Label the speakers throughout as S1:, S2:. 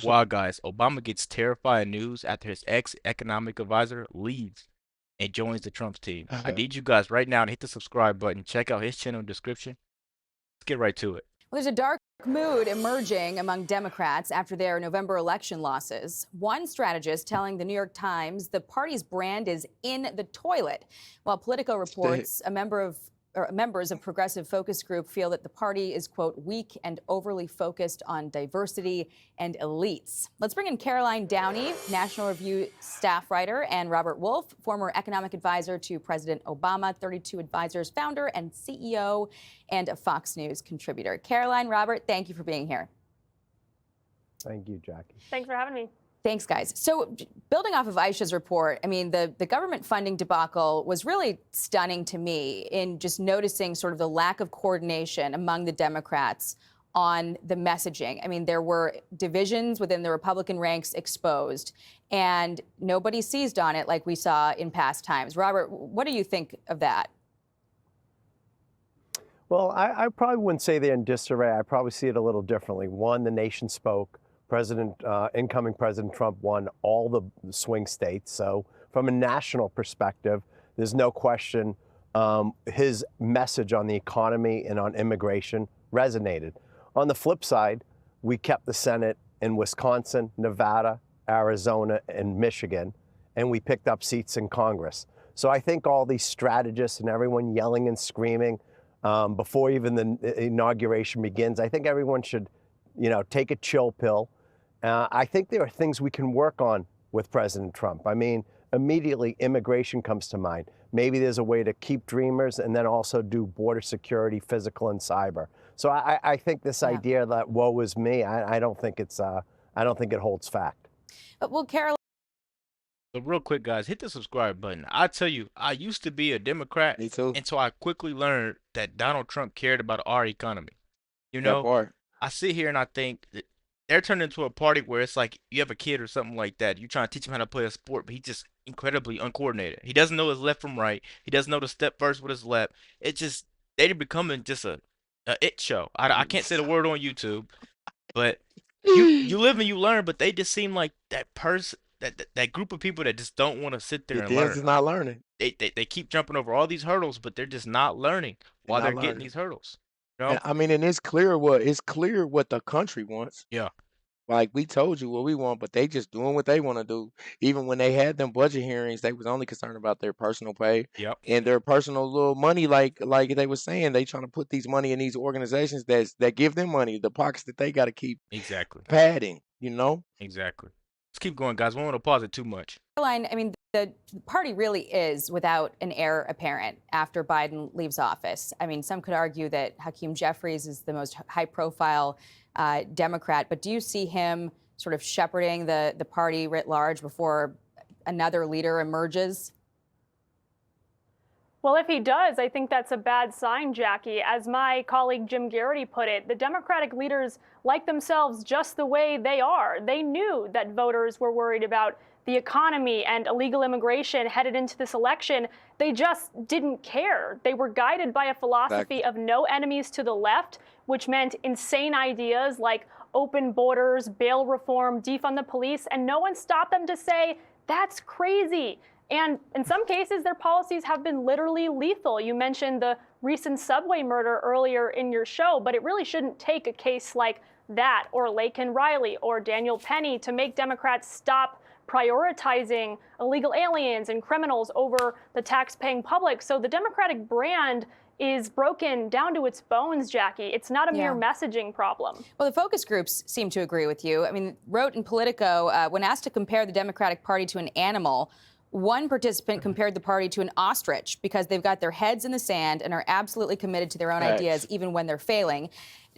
S1: Wow, guys, Obama gets terrifying news after his ex-economic advisor leaves and joins the Trump's team. I need you guys right now to hit the subscribe button. Check out his channel description. Let's get right to it.
S2: Well, there's a dark mood emerging among Democrats after their November election losses. One strategist telling the New York Times the party's brand is in the toilet, while Politico reports members of progressive focus group feel that the party is, quote, weak and overly focused on diversity and elites. Let's bring in Caroline Downey, National Review staff writer, and Robert Wolf, former economic advisor to President Obama, 32 Advisors founder and CEO, and a Fox News contributor. Caroline, Robert, thank you for being here.
S3: Thank you, Jackie.
S4: Thanks for having me.
S2: Thanks, guys. So building off of Aisha's report, I mean, the government funding debacle was really stunning to me in just noticing sort of the lack of coordination among the Democrats on the messaging. I mean, there were divisions within the Republican ranks exposed, and nobody seized on it like we saw in past times. Robert, what do you think of that?
S3: Well, I probably wouldn't say they're in disarray. I probably see it a little differently. One, the nation spoke. Incoming President Trump won all the swing states. So from a national perspective, there's no question his message on the economy and on immigration resonated. On the flip side, we kept the Senate in Wisconsin, Nevada, Arizona, and Michigan, and we picked up seats in Congress. So I think all these strategists and everyone yelling and screaming before even the inauguration begins, I think everyone should, take a chill pill. I think there are things we can work on with President Trump. I mean, immediately immigration comes to mind. Maybe there's a way to keep dreamers and then also do border security, physical and cyber. So I think this idea that woe is me, I don't think it holds fact.
S2: Well, Carol.
S1: So real quick, guys, hit the subscribe button. I tell you, I used to be a Democrat.
S5: Me too.
S1: And so I quickly learned that Donald Trump cared about our economy.
S5: That part.
S1: I sit here and I think that they're turning into a party where it's like you have a kid or something like that. You're trying to teach him how to play a sport, but he's just incredibly uncoordinated. He doesn't know his left from right. He doesn't know to step first with his left. It's just they're becoming just a it show. I can't say the word on YouTube, but you live and you learn. But they just seem like that person, that group of people that just don't want to sit there and learn.
S5: Is not learning.
S1: They keep jumping over all these hurdles, but they're just not learning while they're getting these hurdles.
S5: And, I mean, and it's clear what the country wants.
S1: Yeah.
S5: Like we told you what we want, but they just doing what they want to do. Even when they had them budget hearings, they was only concerned about their personal pay and their personal little money. Like they were saying, they trying to put these money in these organizations that give them money, the pockets that they got to keep padding.
S1: Exactly. Let's keep going, guys. We don't want to pause it too much.
S2: Caroline, I mean, the party really is without an heir apparent after Biden leaves office. I mean, some could argue that Hakeem Jeffries is the most high-profile Democrat, but do you see him sort of shepherding the party writ large before another leader emerges?
S4: Well, if he does, I think that's a bad sign, Jackie. As my colleague Jim Garrity put it, the Democratic leaders like themselves just the way they are. They knew that voters were worried about the economy and illegal immigration headed into this election. They just didn't care. They were guided by a philosophy of no enemies to the left, which meant insane ideas like open borders, bail reform, defund the police, and no one stopped them to say, that's crazy. And in some cases, their policies have been literally lethal. You mentioned the recent subway murder earlier in your show, but it really shouldn't take a case like that or Laken Riley or Daniel Penny to make Democrats stop prioritizing illegal aliens and criminals over the tax-paying public. So the Democratic brand is broken down to its bones, Jackie. It's not a mere messaging problem.
S2: Well, the focus groups seem to agree with you. I mean, wrote in Politico, when asked to compare the Democratic Party to an animal, one participant compared the party to an ostrich because they've got their heads in the sand and are absolutely committed to their own ideas even when they're failing.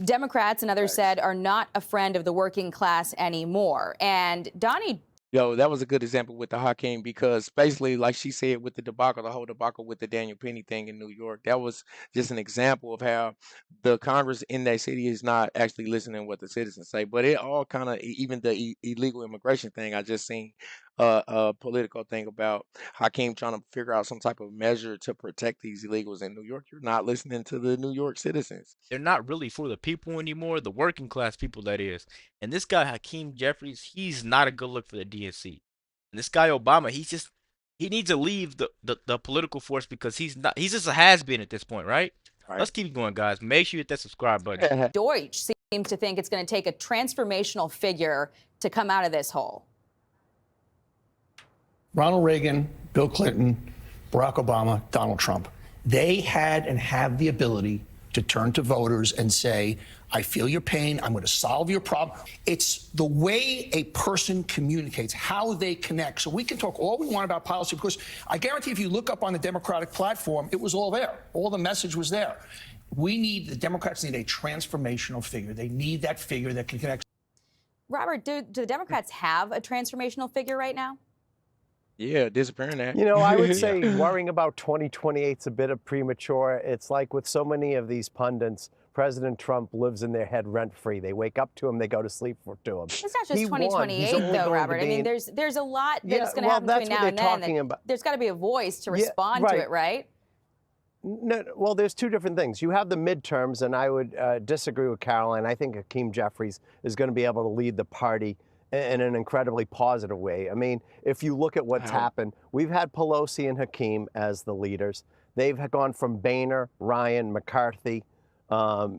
S2: Democrats, and others said, are not a friend of the working class anymore. And Donnie.
S5: Yo, that was a good example with the Hakeem because basically, like she said, with the whole debacle with the Daniel Penny thing in New York, that was just an example of how the Congress in that city is not actually listening to what the citizens say. But it all kind of, even the illegal immigration thing I just seen Politico thing about Hakeem trying to figure out some type of measure to protect these illegals in New York. You're not listening to the New York citizens.
S1: They're not really for the people anymore, the working class people, that is. And this guy Hakeem Jeffries, he's not a good look for the DNC. And this guy Obama, he needs to leave the political force because he's just a has-been at this point, right? Let's keep going, guys. Make sure you hit that subscribe button.
S2: Deutsch seems to think it's going to take a transformational figure to come out of this hole.
S6: Ronald Reagan, Bill Clinton, Barack Obama, Donald Trump. They had and have the ability to turn to voters and say, I feel your pain, I'm going to solve your problem. It's the way a person communicates, how they connect. So we can talk all we want about policy, because I guarantee if you look up on the Democratic platform, it was all there. All the message was there. The Democrats need a transformational figure. They need that figure that can connect.
S2: Robert, do the Democrats have a transformational figure right now?
S5: Yeah, disappearing that.
S3: You know, I would say worrying about 2028 is a bit of premature. It's like with so many of these pundits, President Trump lives in their head rent-free. They wake up to him, they go to sleep to him.
S2: It's not just 2028, though, Robert. I mean, there's a lot that's going to happen between now and then. There's got to be a voice to respond to it, right?
S3: No, well, there's two different things. You have the midterms, and I would disagree with Caroline. I think Hakeem Jeffries is going to be able to lead the party in an incredibly positive way. I mean, if you look at what's happened, we've had Pelosi and Hakeem as the leaders. They've gone from Boehner, Ryan, McCarthy,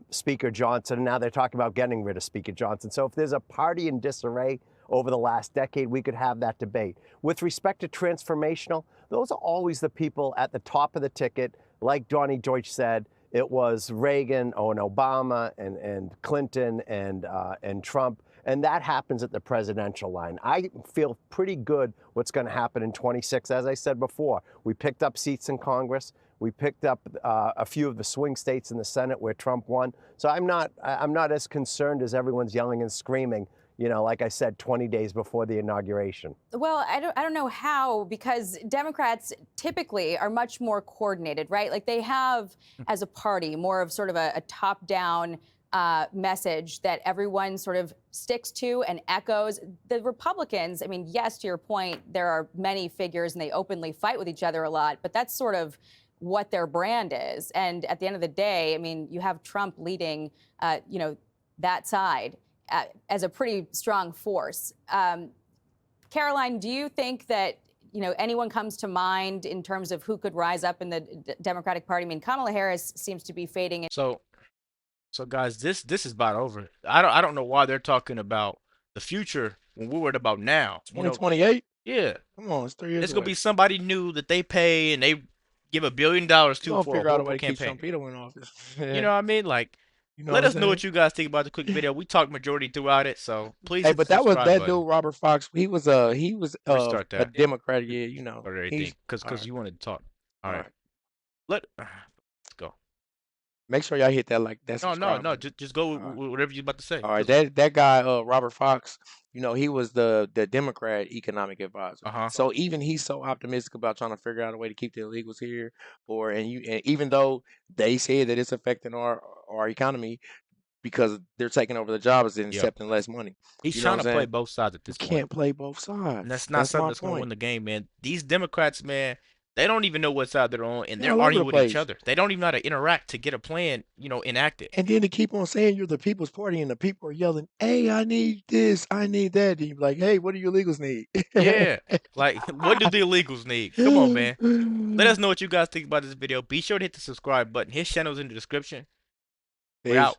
S3: Speaker Johnson, and now they're talking about getting rid of Speaker Johnson. So if there's a party in disarray over the last decade, we could have that debate. With respect to transformational, those are always the people at the top of the ticket. Like Donnie Deutsch said, it was Reagan and Obama and Clinton and Trump. And that happens at the presidential line. I feel pretty good what's going to happen in 26. As I said before, we picked up seats in Congress. We picked up a few of the swing states in the Senate where Trump won. So I'm not as concerned as everyone's yelling and screaming, you know, like I said, 20 days before the inauguration.
S2: Well, I don't know how, because Democrats typically are much more coordinated, right? Like they have, as a party, more of sort of a top-down message that everyone sort of sticks to and echoes. The Republicans, I mean, yes, to your point, there are many figures and they openly fight with each other a lot, but that's sort of what their brand is. And at the end of the day, I mean, you have Trump leading, you know, that side as a pretty strong force. Caroline, do you think that, you know, anyone comes to mind in terms of who could rise up in the Democratic Party? I mean, Kamala Harris seems to be fading.
S1: So guys, this is about over. I don't know why they're talking about the future when we're worried about now.
S5: 2028?
S1: Yeah.
S5: Come on, it's 3 years.
S1: It's gonna be somebody new that they pay and they give $1 billion to for a horrible campaign.
S5: In office.
S1: You know what I mean? Like, let us know what you guys think about the quick video. We talked majority throughout it, so please.
S5: Hey, but that was that dude Robert Fox. He was a
S1: Restart
S5: a Democrat. Yeah, you know.
S1: Because you wanted to talk. All right. Let's go.
S5: Make sure y'all hit that like.
S1: No. Just go with whatever you're about to say.
S5: All right, that guy Robert Fox. You know, he was the Democrat economic advisor. So even he's so optimistic about trying to figure out a way to keep the illegals here, and even though they say that it's affecting our economy because they're taking over the jobs and accepting less money.
S1: He's trying to play both sides at this point.
S5: Can't play both sides.
S1: And that's not something that's going to win the game, man. These Democrats, man, they don't even know what side they're on, and they're arguing with each other. They don't even know how to interact to get a plan, you know, enacted.
S5: And then to keep on saying you're the People's Party, and the people are yelling, "Hey, I need this, I need that." And you're like, "Hey, what do your illegals need?"
S1: Yeah, like what do the illegals need? Come on, man. Let us know what you guys think about this video. Be sure to hit the subscribe button. His channel's in the description. We're out.